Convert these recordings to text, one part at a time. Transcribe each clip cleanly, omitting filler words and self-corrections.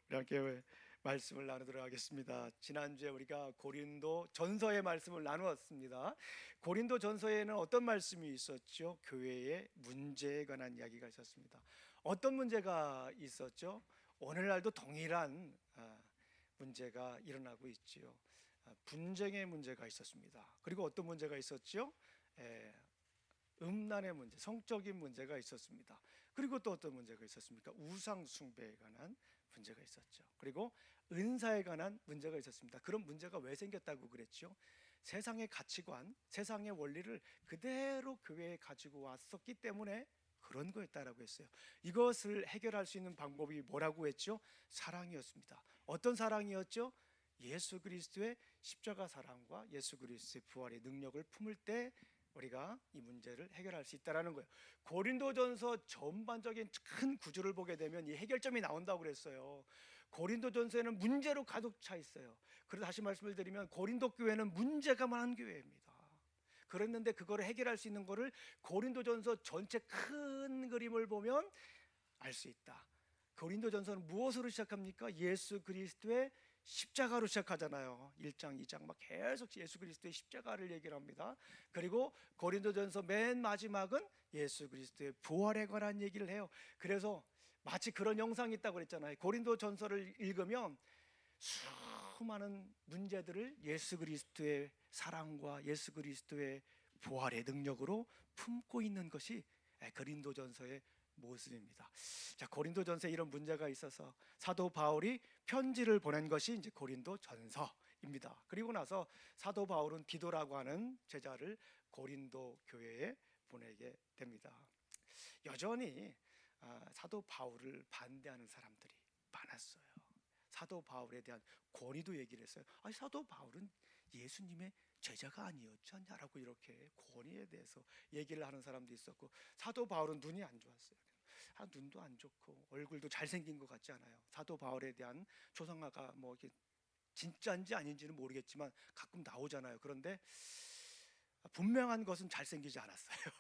우리 함께 말씀을 나누도록 하겠습니다. 지난주에 우리가 고린도 전서의 말씀을 나누었습니다. 고린도 전서에는 어떤 말씀이 있었죠? 교회의 문제에 관한 이야기가 있었습니다. 어떤 문제가 있었죠? 오늘날도 동일한 문제가 일어나고 있지요. 분쟁의 문제가 있었습니다. 그리고 어떤 문제가 있었죠? 음란의 문제, 성적인 문제가 있었습니다. 그리고 또 어떤 문제가 있었습니까? 우상 숭배에 관한 문제가 있었죠. 그리고 은사에 관한 문제가 있었습니다. 그런 문제가 왜 생겼다고 그랬죠? 세상의 가치관, 세상의 원리를 그대로 교회에 가지고 왔었기 때문에 그런 거였다라고 했어요. 이것을 해결할 수 있는 방법이 뭐라고 했죠? 사랑이었습니다. 어떤 사랑이었죠? 예수 그리스도의 십자가 사랑과 예수 그리스도의 부활의 능력을 품을 때 우리가 이 문제를 해결할 수 있다라는 거예요. 고린도전서 전반적인 큰 구조를 보게 되면 이 해결점이 나온다고 그랬어요. 고린도전서에는 문제로 가득 차 있어요. 그래서 다시 말씀을 드리면 고린도 교회는 문제가 많은 교회입니다. 그랬는데 그거를 해결할 수 있는 거를 고린도전서 전체 큰 그림을 보면 알 수 있다. 고린도전서는 무엇으로 시작합니까? 예수 그리스도의 십자가로 시작하잖아요. 1장, 2장 막 계속 예수 그리스도의 십자가를 얘기를 합니다. 그리고 고린도전서 맨 마지막은 예수 그리스도의 부활에 관한 얘기를 해요. 그래서 마치 그런 영상이 있다고 그랬잖아요. 고린도전서를 읽으면 수많은 문제들을 예수 그리스도의 사랑과 예수 그리스도의 부활의 능력으로 품고 있는 것이 고린도전서의 모습입니다. 자, 고린도전서에 이런 문제가 있어서 사도 바울이 편지를 보낸 것이 이제 고린도전서입니다. 그리고 나서 사도 바울은 디도라고 하는 제자를 고린도 교회에 보내게 됩니다. 여전히 사도 바울을 반대하는 사람들이 많았어요. 사도 바울에 대한 권위도 얘기를 했어요. 아니, 사도 바울은 예수님의 제자가 아니었지 않냐라고 이렇게 권위에 대해서 얘기를 하는 사람도 있었고, 사도 바울은 눈이 안 좋았어요. 눈도 안 좋고 얼굴도 잘생긴 것 같지 않아요. 사도 바울에 대한 조상아가 뭐 이렇게 진짜인지 아닌지는 모르겠지만 가끔 나오잖아요. 그런데 분명한 것은 잘생기지 않았어요.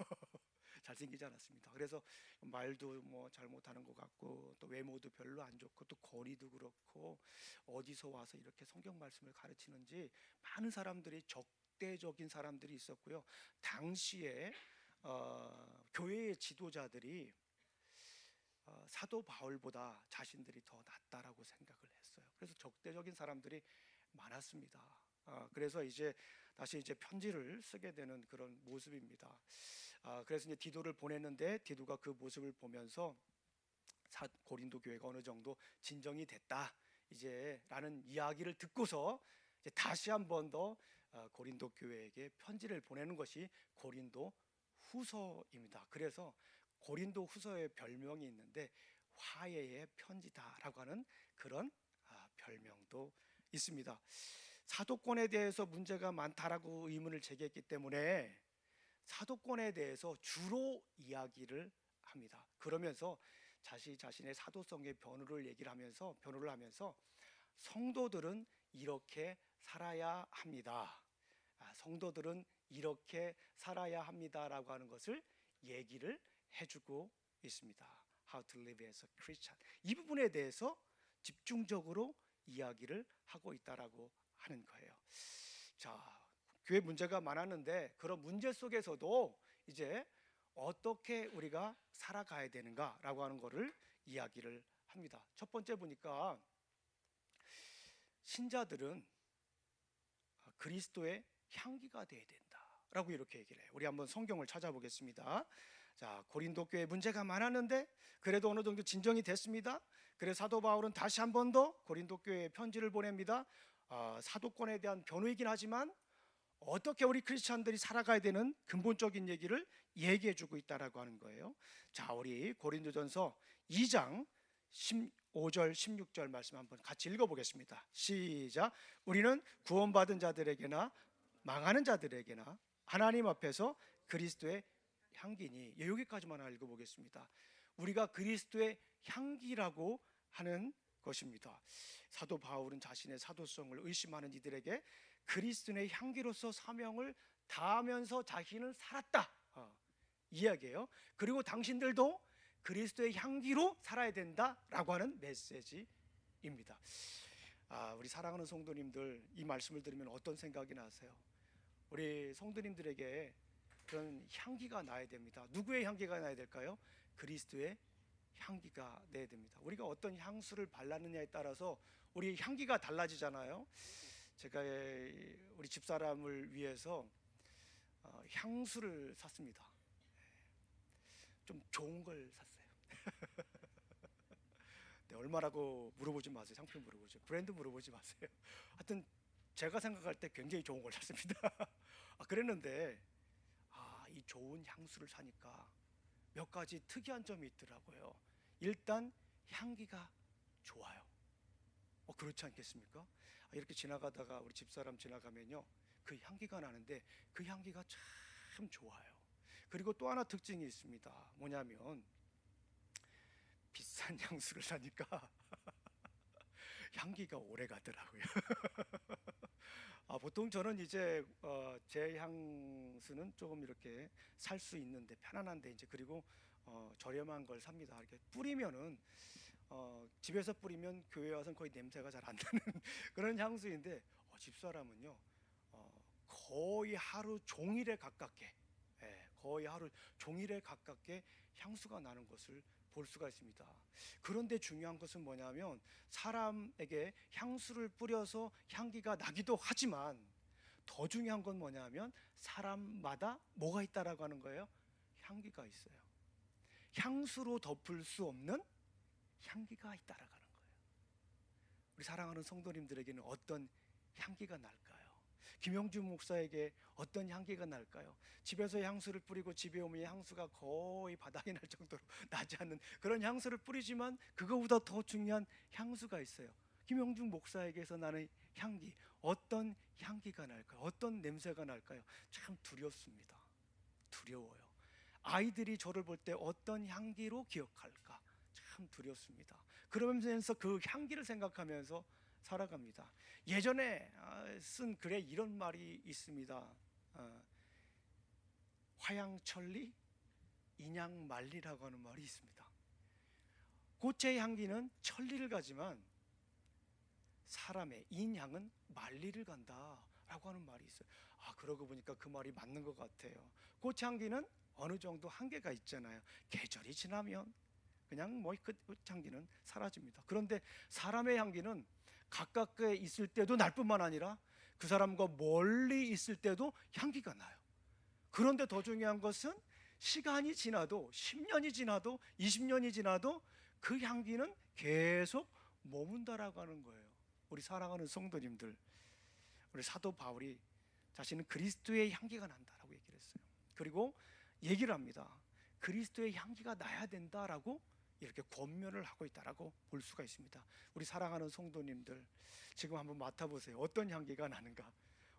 잘생기지 않았습니다. 그래서 말도 뭐 잘못하는 것 같고 또 외모도 별로 안 좋고 또 거리도 그렇고 어디서 와서 이렇게 성경 말씀을 가르치는지 많은 사람들이 적대적인 사람들이 있었고요. 당시에 교회의 지도자들이 사도 바울보다 자신들이 더 낫다라고 생각을 했어요. 그래서 적대적인 사람들이 많았습니다. 그래서 이제 다시 이제 편지를 쓰게 되는 그런 모습입니다. 그래서 이제 디도를 보냈는데 디도가 그 모습을 보면서 고린도 교회가 어느 정도 진정이 됐다 이제라는 이야기를 듣고서 이제 다시 한 번 더 고린도 교회에게 편지를 보내는 것이 고린도 후서입니다. 그래서 고린도 후서의 별명이 있는데 화해의 편지다라고 하는 그런 별명도 있습니다. 사도권에 대해서 문제가 많다라고 의문을 제기했기 때문에 사도권에 대해서 주로 이야기를 합니다. 그러면서 자신의 사도성의 변호를 하면서 성도들은 이렇게 살아야 합니다. 성도들은 이렇게 살아야 합니다라고 하는 것을 얘기를 해주고 있습니다. How to live as a Christian. 이 부분에 대해서 집중적으로 이야기를 하고 있다라고 하는 거예요. 자, 교회 문제가 많았는데 그런 문제 속에서도 이제 어떻게 우리가 살아가야 되는가라고 하는 것을 이야기를 합니다. 첫 번째 보니까 신자들은 그리스도의 향기가 되어야 된다라고 이렇게 얘기를 해요. 우리 한번 성경을 찾아보겠습니다. 자, 고린도 교회 문제가 많았는데 그래도 어느 정도 진정이 됐습니다. 그래서 사도 바울은 다시 한 번 더 고린도 교회에 편지를 보냅니다. 사도권에 대한 변호이긴 하지만 어떻게 우리 크리스찬들이 살아가야 되는 근본적인 얘기를 얘기해 주고 있다라고 하는 거예요. 자, 우리 고린도전서 2장 15절 16절 말씀 한번 같이 읽어보겠습니다. 시작. 우리는 구원받은 자들에게나 망하는 자들에게나 하나님 앞에서 그리스도의 향기니. 여기까지만 읽어보겠습니다. 우리가 그리스도의 향기라고 하는 것입니다. 사도 바울은 자신의 사도성을 의심하는 이들에게 그리스도의 향기로서 사명을 다하면서 자신은 살았다 이야기예요. 그리고 당신들도 그리스도의 향기로 살아야 된다라고 하는 메시지입니다. 입니다. 우리 사랑하는 성도님들, 이 말씀을 들으면 어떤 생각이 나세요? 우리 성도님들에게 그런 향기가 나야 됩니다. 누구의 향기가 나야 될까요? 그리스도의 향기가 나야 됩니다. 우리가 어떤 향수를 발랐느냐에 따라서 우리 향기가 달라지잖아요. 제가 우리 집사람을 위해서 향수를 샀습니다. 좀 좋은 걸 샀어요. 네, 얼마라고 물어보지 마세요. 상품 물어보죠. 브랜드 물어보지 마세요. 하여튼 제가 생각할 때 굉장히 좋은 걸 샀습니다. 그랬는데 이 좋은 향수를 사니까 몇 가지 특이한 점이 있더라고요. 일단 향기가 좋아요. 그렇지 않겠습니까? 이렇게 지나가다가 우리 집사람 지나가면요, 그 향기가 나는데 그 향기가 참 좋아요. 그리고 또 하나 특징이 있습니다. 뭐냐면 비싼 향수를 사니까 향기가 오래 가더라고요. 보통 저는 이제 제 향수는 조금 이렇게 살 수 있는데 편안한데, 이제 그리고 저렴한 걸 삽니다. 이렇게 뿌리면은 집에서 뿌리면 교회 와서는 거의 냄새가 잘 안 나는 그런 향수인데, 집사람은요 거의 하루 종일에 가깝게, 거의 하루 종일에 가깝게 향수가 나는 것을 볼 수가 있습니다. 그런데 중요한 것은 뭐냐면, 사람에게 향수를 뿌려서 향기가 나기도 하지만 더 중요한 건 뭐냐면 사람마다 뭐가 있다라고 하는 거예요? 향기가 있어요. 향수로 덮을 수 없는 향기가 있다라고 하는 거예요. 우리 사랑하는 성도님들에게는 어떤 향기가 날까요? 김영주 목사에게 어떤 향기가 날까요? 집에서 향수를 뿌리고 집에 오면 향수가 거의 바닥이 날 정도로 나지 않는 그런 향수를 뿌리지만, 그거보다 더 중요한 향수가 있어요. 김영주 목사에게서 나는 향기, 어떤 향기가 날까요? 어떤 냄새가 날까요? 참 두렵습니다. 두려워요. 아이들이 저를 볼 때 어떤 향기로 기억할까? 참 두렵습니다. 그러면서 그 향기를 생각하면서 살아갑니다. 예전에 쓴 글에 이런 말이 있습니다. 화양천리 인양만리라고 하는 말이 있습니다. 꽃의 향기는 천리를 가지만 사람의 인향은 만리를 간다라고 하는 말이 있어요. 그러고 보니까 그 말이 맞는 것 같아요. 꽃 향기는 어느 정도 한계가 있잖아요. 계절이 지나면 그냥 그 향기는 사라집니다. 그런데 사람의 향기는 가깝게 있을 때도 날 뿐만 아니라 그 사람과 멀리 있을 때도 향기가 나요. 그런데 더 중요한 것은 시간이 지나도 10년이 지나도 20년이 지나도 그 향기는 계속 머문다라고 하는 거예요. 우리 사랑하는 성도님들, 우리 사도 바울이 자신은 그리스도의 향기가 난다라고 얘기를 했어요. 그리고 얘기를 합니다. 그리스도의 향기가 나야 된다라고 이렇게 권면을 하고 있다라고 볼 수가 있습니다. 우리 사랑하는 성도님들, 지금 한번 맡아보세요. 어떤 향기가 나는가?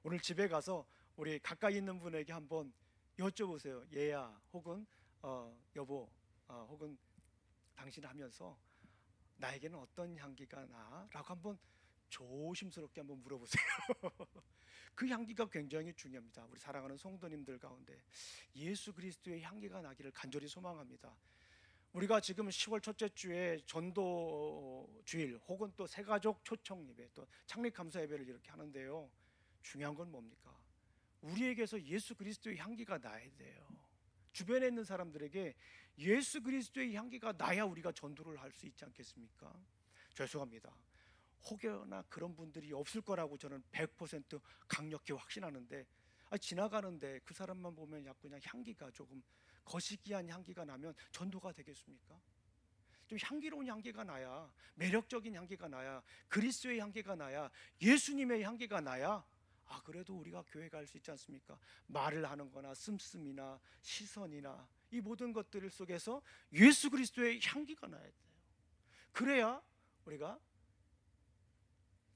오늘 집에 가서 우리 가까이 있는 분에게 한번 여쭤보세요. 얘야, 혹은 여보, 혹은 당신 하면서 나에게는 어떤 향기가 나? 라고 한번 조심스럽게 한번 물어보세요. 그 향기가 굉장히 중요합니다. 우리 사랑하는 성도님들 가운데 예수 그리스도의 향기가 나기를 간절히 소망합니다. 우리가 지금 10월 첫째 주에 전도 주일 혹은 또 새가족 초청 예배, 또 창립 감사 예배를 이렇게 하는데요, 중요한 건 뭡니까? 우리에게서 예수 그리스도의 향기가 나야 돼요. 주변에 있는 사람들에게 예수 그리스도의 향기가 나야 우리가 전도를 할 수 있지 않겠습니까? 죄송합니다. 혹여나 그런 분들이 없을 거라고 저는 100% 강력히 확신하는데, 지나가는데 그 사람만 보면 그냥 향기가 조금 거시기한 향기가 나면 전도가 되겠습니까? 좀 향기로운 향기가 나야, 매력적인 향기가 나야, 그리스도의 향기가 나야, 예수님의 향기가 나야 그래도 우리가 교회 갈 수 있지 않습니까? 말을 하는 거나 씀씀이나 시선이나 이 모든 것들 속에서 예수 그리스도의 향기가 나야 돼요. 그래야 우리가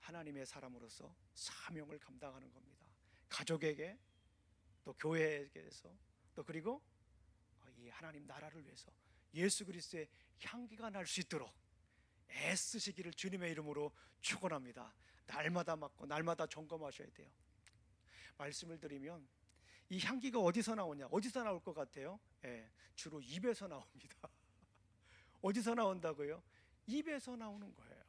하나님의 사람으로서 사명을 감당하는 겁니다. 가족에게, 또 교회에게서, 또 그리고 이 하나님 나라를 위해서 예수 그리스도의 향기가 날 수 있도록 애쓰시기를 주님의 이름으로 축원합니다. 날마다 맡고 날마다 점검하셔야 돼요. 말씀을 드리면 이 향기가 어디서 나오냐? 어디서 나올 것 같아요? 주로 입에서 나옵니다. 어디서 나온다고요? 입에서 나오는 거예요.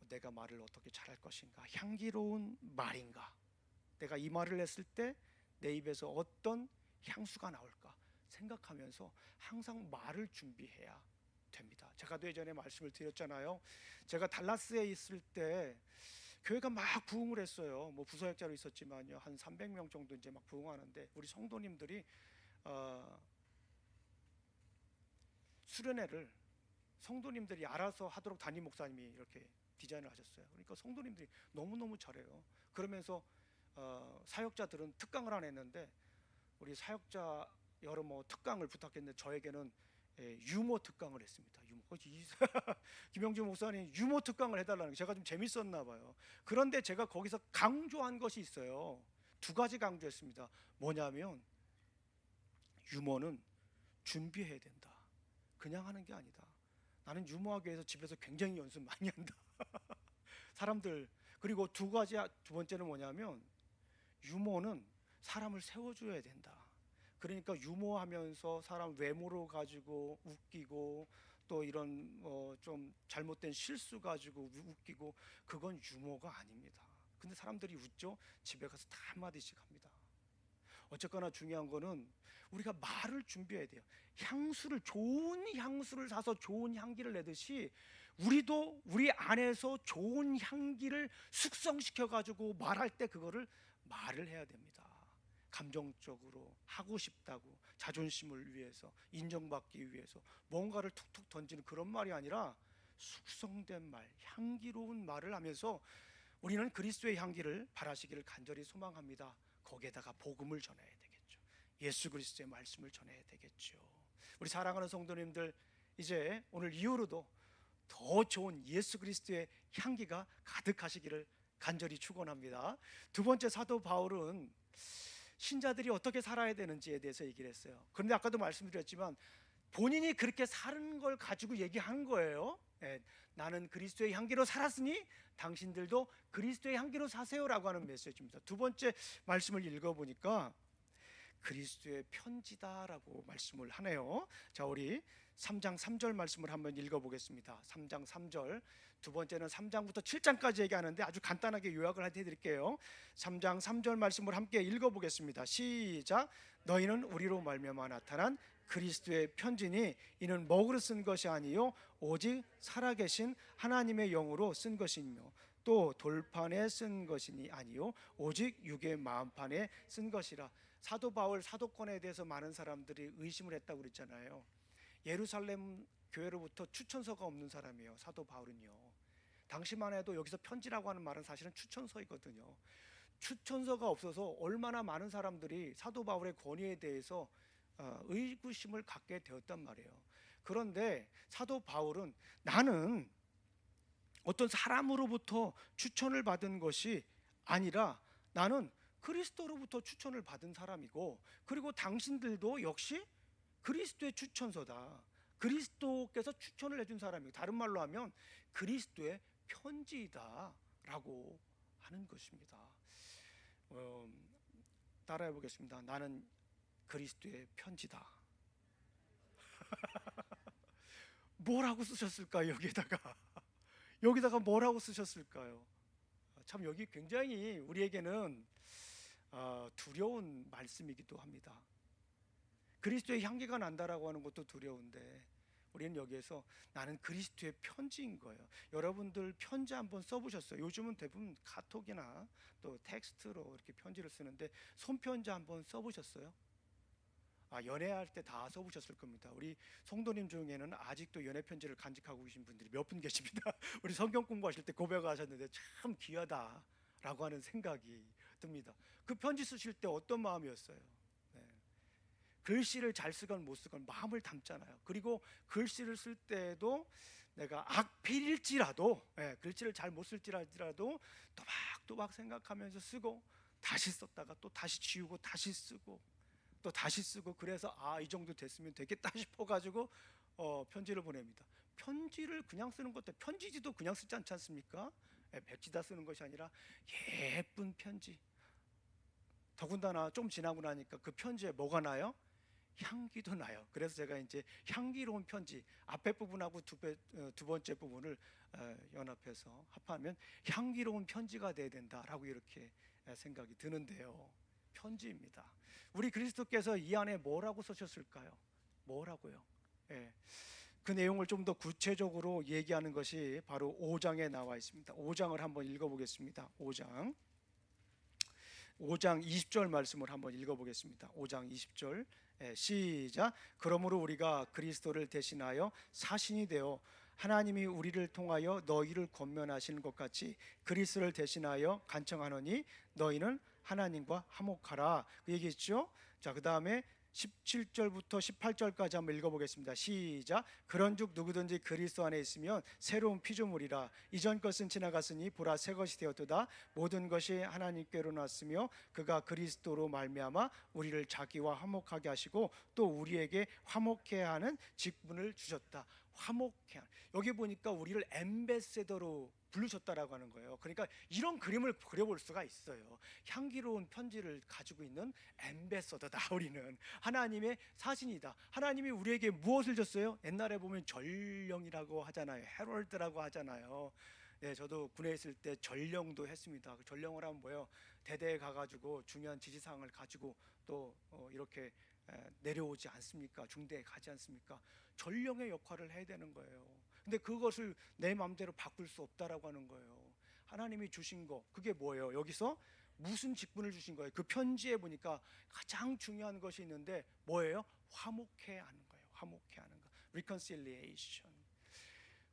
내가 말을 어떻게 잘할 것인가? 향기로운 말인가? 내가 이 말을 했을 때 내 입에서 어떤 향수가 나올까 생각하면서 항상 말을 준비해야 됩니다. 제가 예전에 말씀을 드렸잖아요. 제가 달라스에 있을 때 교회가 막 부흥을 했어요. 뭐 부서역자로 있었지만요, 한 300명 정도 이제 막 부흥하는데 우리 성도님들이 수련회를 성도님들이 알아서 하도록 담임 목사님이 이렇게 디자인을 하셨어요. 그러니까 성도님들이 너무너무 잘해요. 그러면서 사역자들은 특강을 안 했는데 우리 사역자 여러 특강을 부탁했는데 저에게는 유머 특강을 했습니다. 유머. 김영주 목사님 유머 특강을 해달라는 게 제가 좀 재밌었나 봐요. 그런데 제가 거기서 강조한 것이 있어요. 두 가지 강조했습니다. 뭐냐면 유머는 준비해야 된다. 그냥 하는 게 아니다. 나는 유머하기 위해서 집에서 굉장히 연습 많이 한다. 사람들. 그리고 두 번째는 뭐냐면 유머는 사람을 세워줘야 된다. 그러니까 유머하면서 사람 외모로 가지고 웃기고 또 이런 좀 잘못된 실수 가지고 웃기고 그건 유머가 아닙니다. 근데 사람들이 웃죠. 집에 가서 다 한마디씩 합니다. 어쨌거나 중요한 거는 우리가 말을 준비해야 돼요. 향수를, 좋은 향수를 사서 좋은 향기를 내듯이 우리도 우리 안에서 좋은 향기를 숙성시켜 가지고 말할 때 그거를 말을 해야 됩니다. 감정적으로 하고 싶다고, 자존심을 위해서, 인정받기 위해서 뭔가를 툭툭 던지는 그런 말이 아니라 숙성된 말, 향기로운 말을 하면서 우리는 그리스도의 향기를 발하시기를 간절히 소망합니다. 거기에다가 복음을 전해야 되겠죠. 예수 그리스도의 말씀을 전해야 되겠죠. 우리 사랑하는 성도님들, 이제 오늘 이후로도 더 좋은 예수 그리스도의 향기가 가득하시기를 간절히 축원합니다. 두 번째, 사도 바울은 신자들이 어떻게 살아야 되는지에 대해서 얘기를 했어요. 그런데 아까도 말씀드렸지만 본인이 그렇게 사는 걸 가지고 얘기하는 거예요. 나는 그리스도의 향기로 살았으니 당신들도 그리스도의 향기로 사세요라고 하는 메시지입니다. 두 번째 말씀을 읽어보니까 그리스도의 편지다라고 말씀을 하네요. 자, 우리 3장 3절 말씀을 한번 읽어보겠습니다. 3장 3절. 두 번째는 3장부터 7장까지 얘기하는데 아주 간단하게 요약을 해드릴게요. 3장 3절 말씀을 함께 읽어보겠습니다. 시작. 너희는 우리로 말미암아 나타난 그리스도의 편지니 이는 먹으로 쓴 것이 아니요 오직 살아계신 하나님의 영으로 쓴 것이며 또 돌판에 쓴 것이니 아니요 오직 육의 마음판에 쓴 것이라. 사도 바울 사도권에 대해서 많은 사람들이 의심을 했다고 그랬잖아요. 예루살렘 교회로부터 추천서가 없는 사람이에요. 사도 바울은요. 당시만 해도 여기서 편지라고 하는 말은 사실은 추천서이거든요. 추천서가 없어서 얼마나 많은 사람들이 사도 바울의 권위에 대해서 의구심을 갖게 되었단 말이에요. 그런데 사도 바울은 나는 어떤 사람으로부터 추천을 받은 것이 아니라 나는 그리스도로부터 추천을 받은 사람이고, 그리고 당신들도 역시 그리스도의 추천서다. 그리스도께서 추천을 해준 사람이고, 다른 말로 하면 그리스도의 편지이다라고 하는 것입니다. 따라해 보겠습니다. 나는 그리스도의 편지다. 뭐라고 쓰셨을까요? 여기다가 뭐라고 쓰셨을까요? 참 여기 굉장히 우리에게는 두려운 말씀이기도 합니다. 그리스도의 향기가 난다라고 하는 것도 두려운데 우리는 여기에서 나는 그리스도의 편지인 거예요. 여러분들 편지 한번 써보셨어요? 요즘은 대부분 카톡이나 또 텍스트로 이렇게 편지를 쓰는데 손편지 한번 써보셨어요? 연애할 때 다 써보셨을 겁니다. 우리 성도님 중에는 아직도 연애 편지를 간직하고 계신 분들이 몇 분 계십니다. 우리 성경 공부하실 때 고백하셨는데 참 귀하다라고 하는 생각이 듭니다. 그 편지 쓰실 때 어떤 마음이었어요? 글씨를 잘 쓰건 못 쓰건 마음을 담잖아요. 그리고 글씨를 쓸 때도 내가 악필일지라도 글씨를 잘 못 쓸지라도 또박또박 생각하면서 쓰고 다시 썼다가 또 다시 지우고 다시 쓰고 또 다시 쓰고, 그래서 이 정도 됐으면 되겠다 싶어가지고 편지를 보냅니다. 편지를 그냥 쓰는 것도 편지지도 그냥 쓰지 않지 않습니까? 백지다 쓰는 것이 아니라 예쁜 편지. 더군다나 좀 지나고 나니까 그 편지에 뭐가 나요? 향기도 나요. 그래서 제가 이제 향기로운 편지 앞에 부분하고 두 번째 부분을 연합해서 합하면 향기로운 편지가 돼야 된다라고 이렇게 생각이 드는데요. 편지입니다. 우리 그리스도께서 이 안에 뭐라고 쓰셨을까요? 뭐라고요? 예. 그 내용을 좀 더 구체적으로 얘기하는 것이 바로 5장에 나와 있습니다. 5장을 한번 읽어보겠습니다. 5장 20절 말씀을 한번 읽어보겠습니다. 5장 20절 시작. 그러므로 우리가 그리스도를 대신하여 사신이 되어 하나님이 우리를 통하여 너희를 권면하시는 것 같이 그리스도를 대신하여 간청하노니 너희는 하나님과 화목하라, 그 얘기했죠. 자, 그 다음에 17절부터 18절까지 한번 읽어보겠습니다. 시작. 그런즉 누구든지 그리스도 안에 있으면 새로운 피조물이라. 이전 것은 지나갔으니 보라 새 것이 되었도다. 모든 것이 하나님께로 났으며 그가 그리스도로 말미암아 우리를 자기와 화목하게 하시고 또 우리에게 화목해 하는 직분을 주셨다. 화목해. 여기 보니까 우리를 엠베세더로 부르셨다라고 하는 거예요. 그러니까 이런 그림을 그려볼 수가 있어요. 향기로운 편지를 가지고 있는 엠베서더다. 우리는 하나님의 사신이다. 하나님이 우리에게 무엇을 줬어요? 옛날에 보면 전령이라고 하잖아요. 헤럴드라고 하잖아요. 네, 저도 군에 있을 때 전령도 했습니다. 전령을 하면 뭐예요? 대대에 가가지고 중요한 지시사항을 가지고 또 이렇게 내려오지 않습니까? 중대에 가지 않습니까? 전령의 역할을 해야 되는 거예요. 근데 그것을 내 마음대로 바꿀 수 없다라고 하는 거예요. 하나님이 주신 거, 그게 뭐예요? 여기서 무슨 직분을 주신 거예요? 그 편지에 보니까 가장 중요한 것이 있는데 뭐예요? 화목해 하는 거예요. 화목해 하는 거. reconciliation.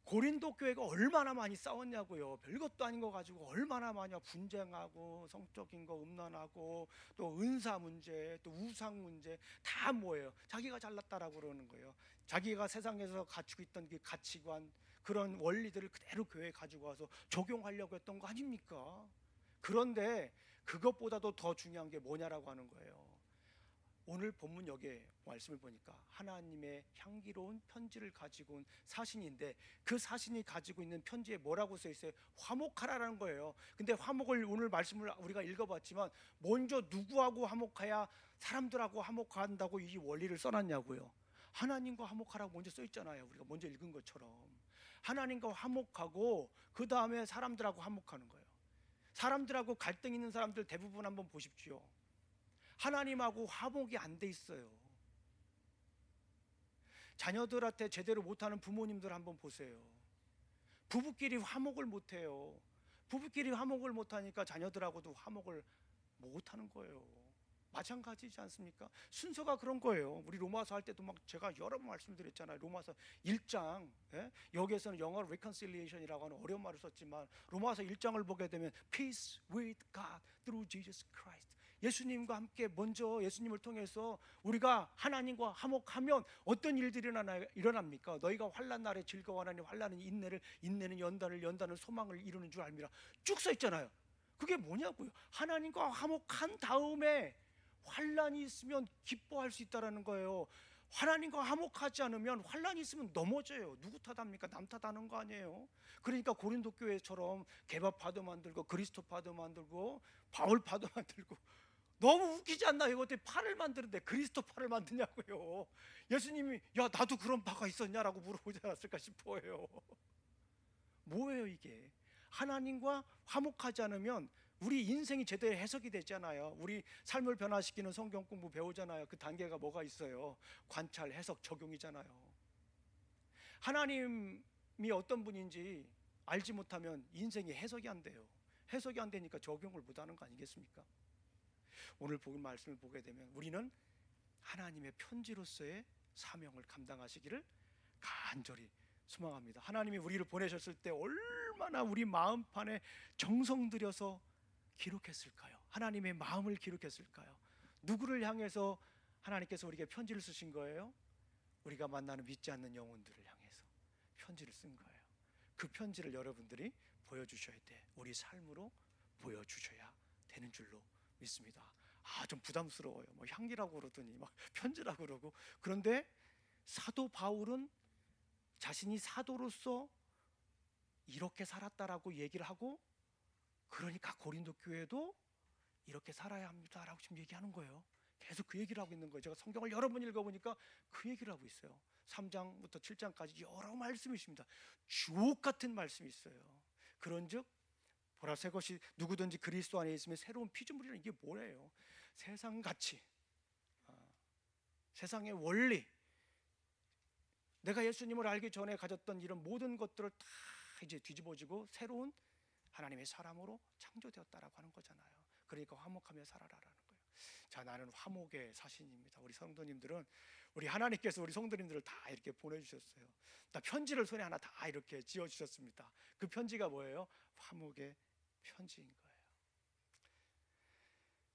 고린도 교회가 얼마나 많이 싸웠냐고요. 별것도 아닌 거 가지고 얼마나 많이 분쟁하고 성적인 거 음란하고 또 은사 문제 또 우상 문제 다 뭐예요? 자기가 잘났다라고 그러는 거예요. 자기가 세상에서 갖추고 있던 그 가치관 그런 원리들을 그대로 교회에 가지고 와서 적용하려고 했던 거 아닙니까? 그런데 그것보다도 더 중요한 게 뭐냐라고 하는 거예요. 오늘 본문 여기에 말씀을 보니까 하나님의 향기로운 편지를 가지고 온 사신인데 그 사신이 가지고 있는 편지에 뭐라고 써 있어요? 화목하라라는 거예요. 근데 화목을 오늘 말씀을 우리가 읽어봤지만 먼저 누구하고 화목해야 사람들하고 화목한다고 이 원리를 써놨냐고요. 하나님과 화목하라고 먼저 써 있잖아요. 우리가 먼저 읽은 것처럼 하나님과 화목하고 그 다음에 사람들하고 화목하는 거예요. 사람들하고 갈등 있는 사람들 대부분 한번 보십시오. 하나님하고 화목이 안 돼 있어요. 자녀들한테 제대로 못하는 부모님들 한번 보세요. 부부끼리 화목을 못해요. 부부끼리 화목을 못하니까 자녀들하고도 화목을 못하는 거예요. 마찬가지지 않습니까? 순서가 그런 거예요. 우리 로마서 할 때도 막 제가 여러 번 말씀드렸잖아요. 로마서 1장 여기에서는 영어로 reconciliation이라고 하는 어려운 말을 썼지만 로마서 1장을 보게 되면 peace with God through Jesus Christ. 예수님과 함께 먼저 예수님을 통해서 우리가 하나님과 화목하면 어떤 일들이 일어납니까? 너희가 환난 날에 즐거워하나니 환난은 인내를, 인내는 연단을, 연단은 소망을 이루는 줄 알미라. 쭉 써 있잖아요. 그게 뭐냐고요? 하나님과 화목한 다음에 환난이 있으면 기뻐할 수 있다라는 거예요. 하나님과 화목하지 않으면 환난이 있으면 넘어져요. 누구 탓합니까? 남 탓하는 거 아니에요. 그러니까 고린도 교회처럼 개바파도 만들고 그리스도파도 만들고 바울파도 만들고 너무 웃기지 않나요? 어떻게 파를 만드는데 그리스도파를 만드냐고요. 예수님이 야 나도 그런 파가 있었냐라고 물어보지 않았을까 싶어요. 뭐예요 이게? 하나님과 화목하지 않으면 우리 인생이 제대로 해석이 되잖아요. 우리 삶을 변화시키는 성경 공부 배우잖아요. 그 단계가 뭐가 있어요? 관찰, 해석, 적용이잖아요. 하나님이 어떤 분인지 알지 못하면 인생이 해석이 안 돼요. 해석이 안 되니까 적용을 못하는 거 아니겠습니까? 오늘 본 말씀을 보게 되면 우리는 하나님의 편지로서의 사명을 감당하시기를 간절히 소망합니다. 하나님이 우리를 보내셨을 때 얼마나 우리 마음판에 정성 들여서 기록했을까요? 하나님의 마음을 기록했을까요? 누구를 향해서 하나님께서 우리에게 편지를 쓰신 거예요? 우리가 만나는 믿지 않는 영혼들을 향해서 편지를 쓴 거예요. 그 편지를 여러분들이 보여주셔야 돼. 우리 삶으로 보여주셔야 되는 줄로 믿습니다. 좀 부담스러워요. 뭐 향기라고 그러더니 막 편지라고 그러고. 그런데 사도 바울은 자신이 사도로서 이렇게 살았다라고 얘기를 하고, 그러니까 고린도 교회도 이렇게 살아야 합니다라고 지금 얘기하는 거예요. 계속 그 얘기를 하고 있는 거예요. 제가 성경을 여러 번 읽어보니까 그 얘기를 하고 있어요. 3장부터 7장까지 여러 말씀이 있습니다. 주옥 같은 말씀이 있어요. 그런즉 보라 새 것이 누구든지 그리스도 안에 있으면 새로운 피조물이라는 이게 뭐예요? 세상 가치, 세상의 원리, 내가 예수님을 알기 전에 가졌던 이런 모든 것들을 다 이제 뒤집어지고 새로운 하나님의 사람으로 창조되었다라고 하는 거잖아요. 그러니까 화목하며 살아라라는 거예요. 자, 나는 화목의 사신입니다. 우리 성도님들은, 우리 하나님께서 우리 성도님들을 다 이렇게 보내주셨어요. 다 편지를 손에 하나 다 이렇게 지어주셨습니다. 그 편지가 뭐예요? 화목의 편지인 거예요.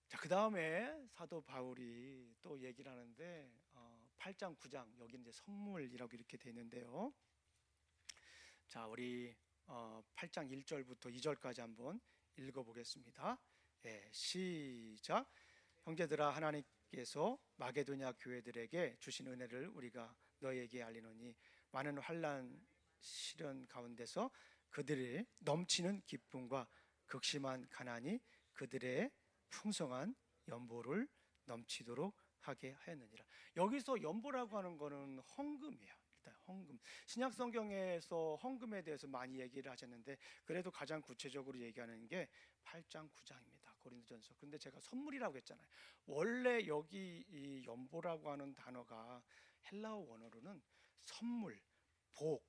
자, 그 다음에 사도 바울이 또 얘기를 하는데 8장 9장 여기 이제 선물이라고 이렇게 돼 있는데요. 자, 우리 8장 1절부터 2절까지 한번 읽어보겠습니다. 예, 시작. 형제들아, 하나님께서 마게도냐 교회들에게 주신 은혜를 우리가 너에게 알리노니 많은 환난 시련 가운데서 그들의 넘치는 기쁨과 극심한 가난이 그들의 풍성한 연보를 넘치도록 하게 하였느니라. 여기서 연보라고 하는 거는 헌금이에요. 일단 헌금. 신약 성경에서 헌금에 대해서 많이 얘기를 하셨는데 그래도 가장 구체적으로 얘기하는 게 8장 9장입니다. 고린도전서. 근데 제가 선물이라고 했잖아요. 원래 여기 이 연보라고 하는 단어가 헬라어 원어로는 선물, 복,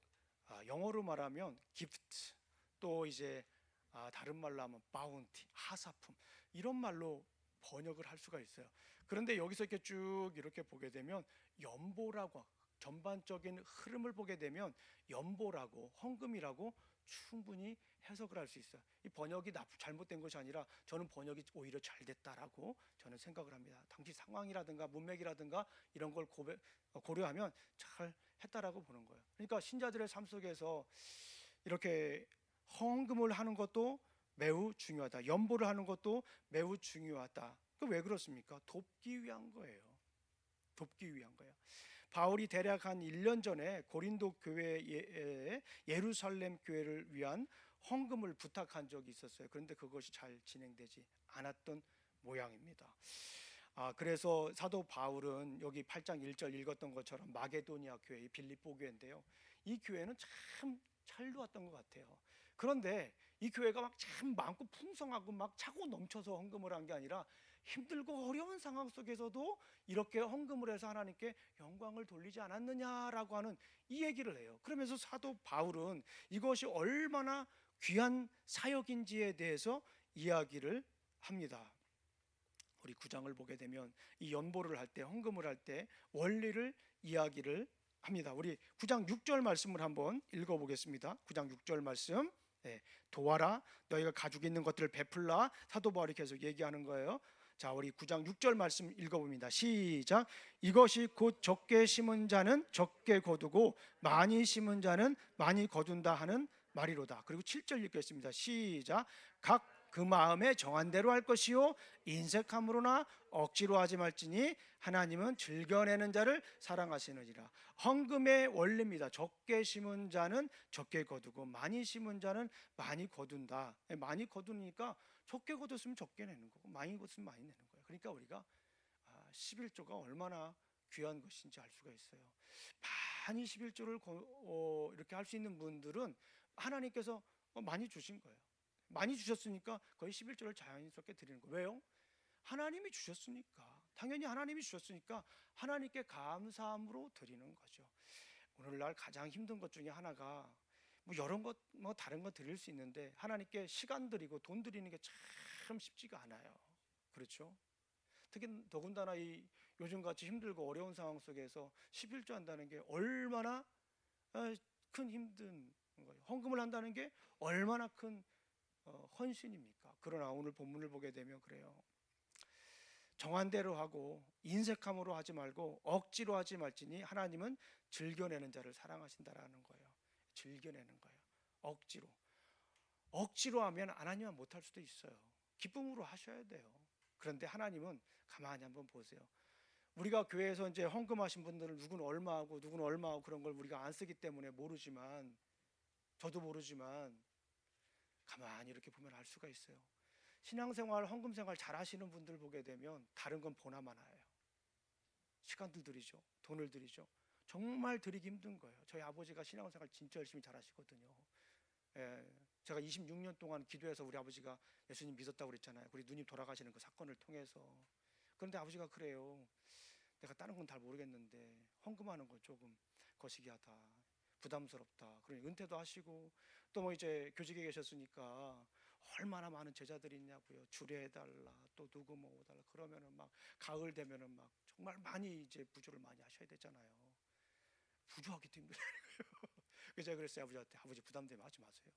영어로 말하면 gift, 또 이제 다른 말로 하면 바운티, 하사품, 이런 말로 번역을 할 수가 있어요. 그런데 여기서 이렇게 쭉 이렇게 보게 되면 연보라고, 전반적인 흐름을 보게 되면 연보라고, 헌금이라고 충분히 해석을 할 수 있어요. 이 번역이 잘못된 것이 아니라 저는 번역이 오히려 잘 됐다라고 저는 생각을 합니다. 당시 상황이라든가 문맥이라든가 이런 걸 고려하면 잘 했다라고 보는 거예요. 그러니까 신자들의 삶 속에서 이렇게 헌금을 하는 것도 매우 중요하다. 연보를 하는 것도 매우 중요하다. 왜 그렇습니까? 돕기 위한 거예요. 돕기 위한 거예요. 바울이 대략 한 1년 전에 고린도 교회에 예루살렘 교회를 위한 헌금을 부탁한 적이 있었어요. 그런데 그것이 잘 진행되지 않았던 모양입니다. 그래서 사도 바울은 여기 8장 1절 읽었던 것처럼 마게도니아 교회, 빌립보 교회인데요. 이 교회는 참 잘 좋았던 것 같아요. 그런데 이 교회가 막 참 많고 풍성하고 막 차고 넘쳐서 헌금을 한 게 아니라 힘들고 어려운 상황 속에서도 이렇게 헌금을 해서 하나님께 영광을 돌리지 않았느냐라고 하는 이 얘기를 해요. 그러면서 사도 바울은 이것이 얼마나 귀한 사역인지에 대해서 이야기를 합니다. 우리 9장을 보게 되면 이 연보를 할 때, 헌금을 할 때 원리를 이야기를 합니다. 우리 9장 6절 말씀을 한번 읽어보겠습니다. 9장 6절 말씀. 네, 도와라, 너희가 가지고 있는 것들을 베풀라. 사도 바울이 계속 얘기하는 거예요. 자, 우리 9장 6절 말씀 읽어봅니다. 시작. 이것이 곧 적게 심은 자는 적게 거두고 많이 심은 자는 많이 거둔다 하는 말이로다. 그리고 7절 읽겠습니다. 시작. 각 그 마음에 정한 대로 할 것이요 인색함으로나 억지로 하지 말지니 하나님은 즐겨내는 자를 사랑하시느니라. 헌금의 원리입니다. 적게 심은 자는 적게 거두고 많이 심은 자는 많이 거둔다. 많이 거두니까 적게 거뒀으면 적게 내는 거고 많이 거뒀으면 많이 내는 거예요. 그러니까 우리가 11조가 얼마나 귀한 것인지 알 수가 있어요. 많이 11조를 이렇게 할 수 있는 분들은 하나님께서 많이 주신 거예요. 많이 주셨으니까 거의 11조를 자연스럽게 드리는 거예요. 왜요? 하나님이 주셨으니까. 당연히 하나님이 주셨으니까 하나님께 감사함으로 드리는 거죠. 오늘날 가장 힘든 것 중에 하나가 여러 것 다른 거 드릴 수 있는데 하나님께 시간 드리고 돈 드리는 게 참 쉽지가 않아요. 그렇죠? 특히 더군다나 이 요즘같이 힘들고 어려운 상황 속에서 11조 한다는 게 얼마나 큰 힘든 거예요. 헌금을 한다는 게 얼마나 큰 헌신입니까? 그러나 오늘 본문을 보게 되면 그래요. 정한 대로 하고 인색함으로 하지 말고 억지로 하지 말지니 하나님은 즐겨내는 자를 사랑하신다라는 거예요. 즐겨내는 거예요. 억지로 하면 하나님은 못할 수도 있어요. 기쁨으로 하셔야 돼요. 그런데 하나님은 가만히 한번 보세요. 우리가 교회에서 이제 헌금하신 분들은 누구는 얼마하고 누구는 얼마하고 그런 걸 우리가 안 쓰기 때문에 모르지만, 저도 모르지만 가만히 이렇게 보면 알 수가 있어요. 신앙생활, 헌금생활 잘 하시는 분들 보게 되면 다른 건 보나마나요. 시간들 들이죠. 돈을 들이죠. 정말 드리기 힘든 거예요. 저희 아버지가 신앙생활 진짜 열심히 잘하시거든요. 예, 제가 26년 동안 기도해서 우리 아버지가 예수님 믿었다고 그랬잖아요. 우리 누님 돌아가시는 그 사건을 통해서. 그런데 아버지가 그래요. 내가 다른 건 잘 모르겠는데 헌금하는 건 조금 거시기하다, 부담스럽다. 그러니 은퇴도 하시고 또 뭐 이제 교직에 계셨으니까 얼마나 많은 제자들이 있냐고요. 주례해달라, 또 누구 모아달라. 그러면은 막 가을 되면은 막 정말 많이 이제 부조를 많이 하셔야 되잖아요. 부조하기도 힘들어요. 그래서 제가 그랬어요. 아버지한테, 아버지 부담되면 하지 마세요.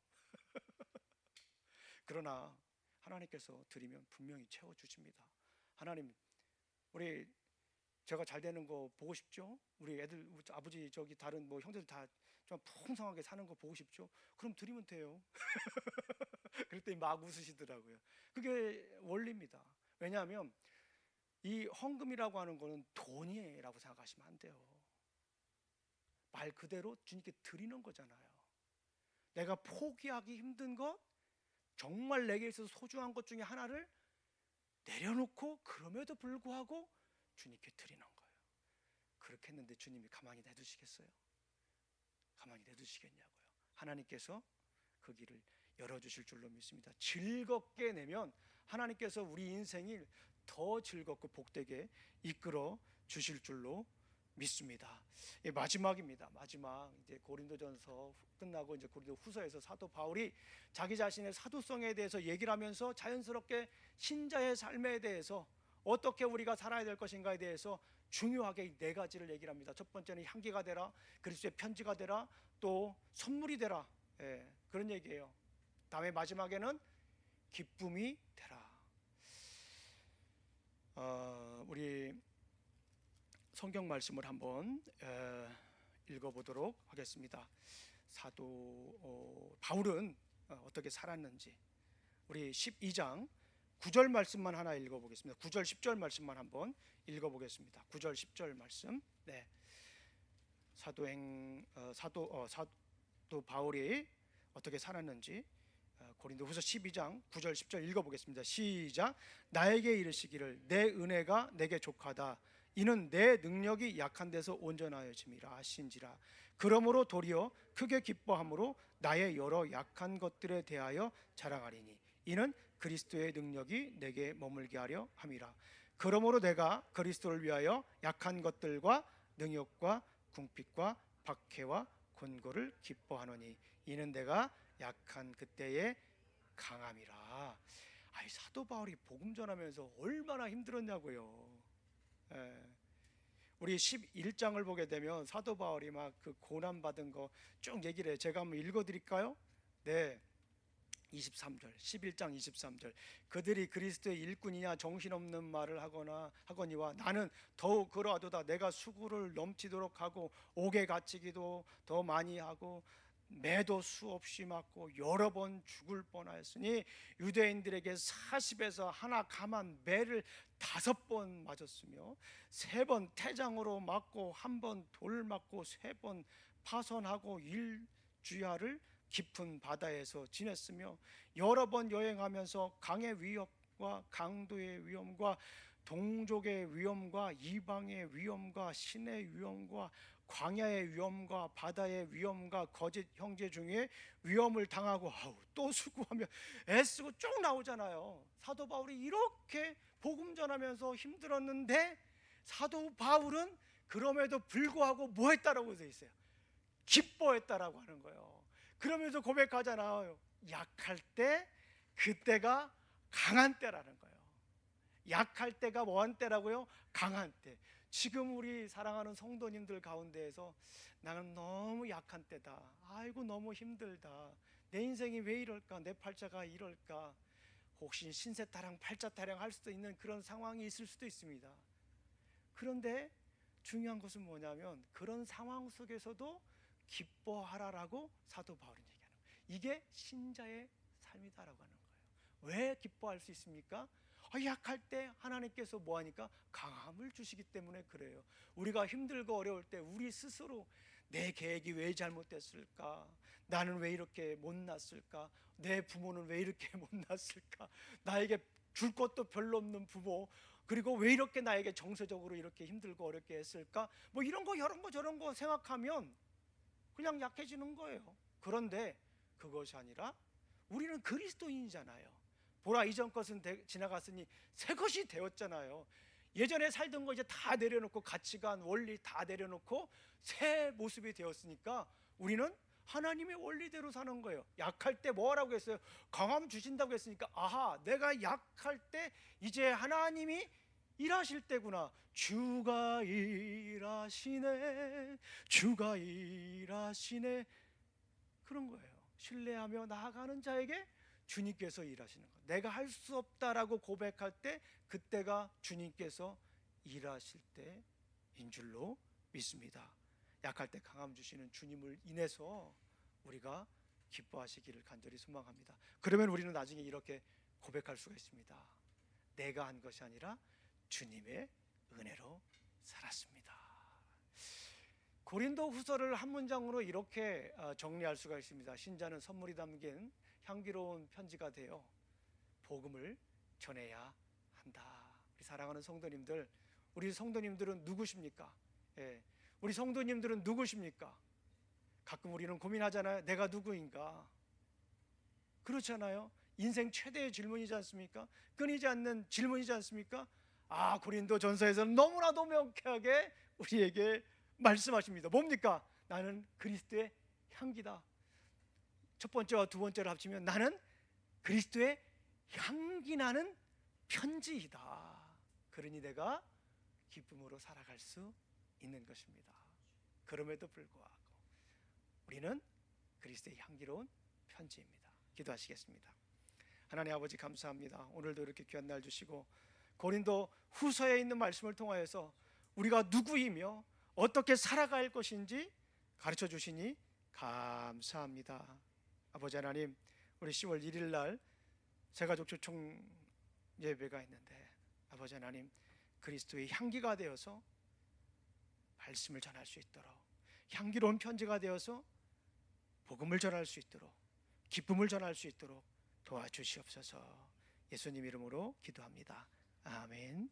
그러나 하나님께서 드리면 분명히 채워주십니다. 하나님, 우리 제가 잘 되는 거 보고 싶죠? 우리 애들, 아버지 저기 다른 뭐 형제들 다 좀 풍성하게 사는 거 보고 싶죠? 그럼 드리면 돼요. 그랬더니 막 웃으시더라고요. 그게 원리입니다. 왜냐하면 이 헌금이라고 하는 거는 돈이라고 생각하시면 안 돼요. 말 그대로 주님께 드리는 거잖아요. 내가 포기하기 힘든 것, 정말 내게 있어서 소중한 것 중에 하나를 내려놓고 그럼에도 불구하고 주님께 드리는 거예요. 그렇게 했는데 주님이 가만히 내두시겠어요? 가만히 내두시겠냐고요. 하나님께서 그 길을 열어주실 줄로 믿습니다. 즐겁게 내면 하나님께서 우리 인생을 더 즐겁고 복되게 이끌어 주실 줄로 믿습니다. 예, 마지막입니다. 마지막 이제 고린도전서 끝나고 이제 고린도후서에서 사도 바울이 자기 자신의 사도성에 대해서 얘기를 하면서 자연스럽게 신자의 삶에 대해서 어떻게 우리가 살아야 될 것인가에 대해서 중요하게 네 가지를 얘기를 합니다. 첫 번째는 향기가 되라, 그리스도의 편지가 되라, 또 선물이 되라. 예, 그런 얘기예요. 다음에 마지막에는 기쁨이 되라. 우리 성경 말씀을 한번 읽어보도록 하겠습니다. 사도 바울은 어떻게 살았는지 우리 12장 9절 말씀만 하나 읽어보겠습니다. 9절 10절 말씀만 한번 읽어보겠습니다. 9절 10절 말씀. 네. 사도 바울이 어떻게 살았는지 고린도후서 12장 9절 10절 읽어보겠습니다. 시작. 나에게 이르시기를 내 은혜가 내게 족하다. 이는 내 능력이 약한 데서 온전하여짐이라 하신지라. 그러므로 도리어 크게 기뻐함으로 나의 여러 약한 것들에 대하여 자랑하리니 이는 그리스도의 능력이 내게 머물게 하려 함이라. 그러므로 내가 그리스도를 위하여 약한 것들과 능욕과 궁핍과 박해와 곤고를 기뻐하노니 이는 내가 약한 그때의 강함이라. 아이, 사도 바울이 복음 전하면서 얼마나 힘들었냐고요. 예. 우리 11장을 보게 되면 사도 바울이 막 그 고난 받은 거 쭉 얘기를 해요. 제가 한번 읽어 드릴까요? 네. 23절 11장 23절 그들이 그리스도의 일꾼이냐 정신없는 말을 하거니와 나는 더욱 그러하도다. 내가 수고를 넘치도록 하고 옥에 갇히기도 더 많이 하고 매도 수없이 맞고 여러 번 죽을 뻔하였으니 유대인들에게 40에서 하나 감한 매를 5번 맞았으며 3번 태장으로 맞고 1번 돌 맞고 3번 파선하고 일주야를 깊은 바다에서 지냈으며 여러 번 여행하면서 강의 위협과 강도의 위험과 동족의 위험과 이방의 위험과 신의 위험과 광야의 위험과 바다의 위험과 거짓 형제 중에 위험을 당하고 또 수고하며 애쓰고 쭉 나오잖아요. 사도 바울이 이렇게 복음 전하면서 힘들었는데 사도 바울은 그럼에도 불구하고 뭐 했다라고 되어 있어요? 기뻐했다라고 하는 거예요. 그러면서 고백하잖아요. 약할 때 그때가 강한 때라는 거예요. 약할 때가 뭐한 때라고요? 강한 때. 지금 우리 사랑하는 성도님들 가운데에서 나는 너무 약한 때다. 아이고 너무 힘들다. 내 인생이 왜 이럴까? 내 팔자가 이럴까? 혹시 신세타령 팔자타령 할 수도 있는 그런 상황이 있을 수도 있습니다. 그런데 중요한 것은 뭐냐면 그런 상황 속에서도 기뻐하라라고 사도 바울은 얘기하는 거예요. 이게 신자의 삶이다라고 하는 거예요. 왜 기뻐할 수 있습니까? 약할 때 하나님께서 뭐하니까 강함을 주시기 때문에 그래요. 우리가 힘들고 어려울 때 우리 스스로 내 계획이 왜 잘못됐을까? 나는 왜 이렇게 못났을까? 내 부모는 왜 이렇게 못났을까? 나에게 줄 것도 별로 없는 부모, 그리고 왜 이렇게 나에게 정서적으로 이렇게 힘들고 어렵게 했을까? 뭐 이런 거 저런 거 저런 거 생각하면 그냥 약해지는 거예요. 그런데 그것이 아니라 우리는 그리스도인이잖아요. 보라, 이전 것은 지나갔으니 새 것이 되었잖아요. 예전에 살던 거 이제 다 내려놓고, 가치관, 원리 다 내려놓고 새 모습이 되었으니까 우리는 하나님의 원리대로 사는 거예요. 약할 때 뭐라고 했어요? 강함 주신다고 했으니까, 아하, 내가 약할 때 이제 하나님이 일하실 때구나. 주가 일하시네, 주가 일하시네. 그런 거예요. 신뢰하며 나아가는 자에게 주님께서 일하시는 것. 내가 할 수 없다라고 고백할 때 그때가 주님께서 일하실 때인 줄로 믿습니다. 약할 때 강함 주시는 주님을 인해서 우리가 기뻐하시기를 간절히 소망합니다. 그러면 우리는 나중에 이렇게 고백할 수가 있습니다. 내가 한 것이 아니라 주님의 은혜로 살았습니다. 고린도 후서를 한 문장으로 이렇게 정리할 수가 있습니다. 신자는 선물이 담긴 향기로운 편지가 되어 복음을 전해야 한다. 우리 사랑하는 성도님들, 우리 성도님들은 누구십니까? 예, 우리 성도님들은 누구십니까? 가끔 우리는 고민하잖아요. 내가 누구인가? 그렇잖아요. 인생 최대의 질문이지 않습니까? 끊이지 않는 질문이지 않습니까? 고린도 전서에서는 너무나도 명쾌하게 우리에게 말씀하십니다. 뭡니까? 나는 그리스도의 향기다. 첫 번째와 두 번째를 합치면 나는 그리스도의 향기 나는 편지이다. 그러니 내가 기쁨으로 살아갈 수 있는 것입니다. 그럼에도 불구하고 우리는 그리스도의 향기로운 편지입니다. 기도하시겠습니다. 하나님 아버지, 감사합니다. 오늘도 이렇게 귀한 날 주시고 고린도 후서에 있는 말씀을 통하여서 우리가 누구이며 어떻게 살아갈 것인지 가르쳐 주시니 감사합니다. 아버지 하나님, 우리 10월 1일 날 새가족 초청 예배가 있는데 아버지 하나님, 그리스도의 향기가 되어서 말씀을 전할 수 있도록, 향기로운 편지가 되어서 복음을 전할 수 있도록, 기쁨을 전할 수 있도록 도와주시옵소서. 예수님 이름으로 기도합니다. 아멘.